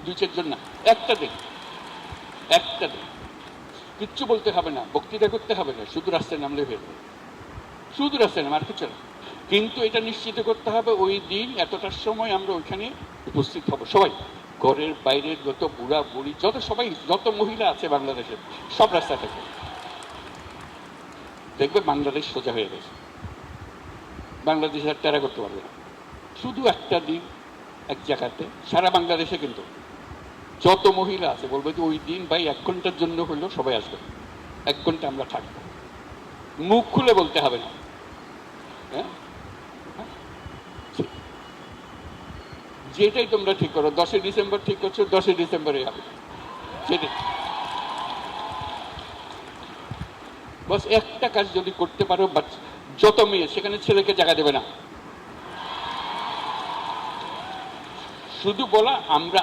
দুই চারজন না, একটা দিন, একটা দিন কিচ্ছু বলতে হবে না, বক্তৃতা করতে হবে না, শুধু রাস্তায় নামলে হয়ে যাবে, শুধু রাস্তায় নাম, আর কিছু না। কিন্তু এটা নিশ্চিত করতে হবে ওই দিন এতটার সময় আমরা ওইখানে উপস্থিত হব, সবাই, ঘরের বাইরের যত বুড়া বুড়ি, যত সবাই, যত মহিলা আছে বাংলাদেশের, সব রাস্তায় থাকবে। দেখবে বাংলাদেশ সোজা হয়ে গেছে, বাংলাদেশ আর টেরা করতে পারবে না। শুধু একটা দিন এক জায়গাতে সারা বাংলাদেশে, কিন্তু যত মহিলা আছে বলবো যে ওই দিন ভাই 1 ঘন্টার জন্য হইলেও সবাই আসবে, 1 ঘন্টা আমরা থাকবো, মুখ খুলে বলতে হবে না। হ্যাঁ, যেটাই তোমরা ঠিক করো, 10 ডিসেম্বর ঠিক করছো, 10 ডিসেম্বরে হবে সেটাই। বাস একটা কাজ যদি করতে পারো, যত মেয়ে সেখানে ছেলেকে জায়গা দেবে না, শুধু বলা আমরা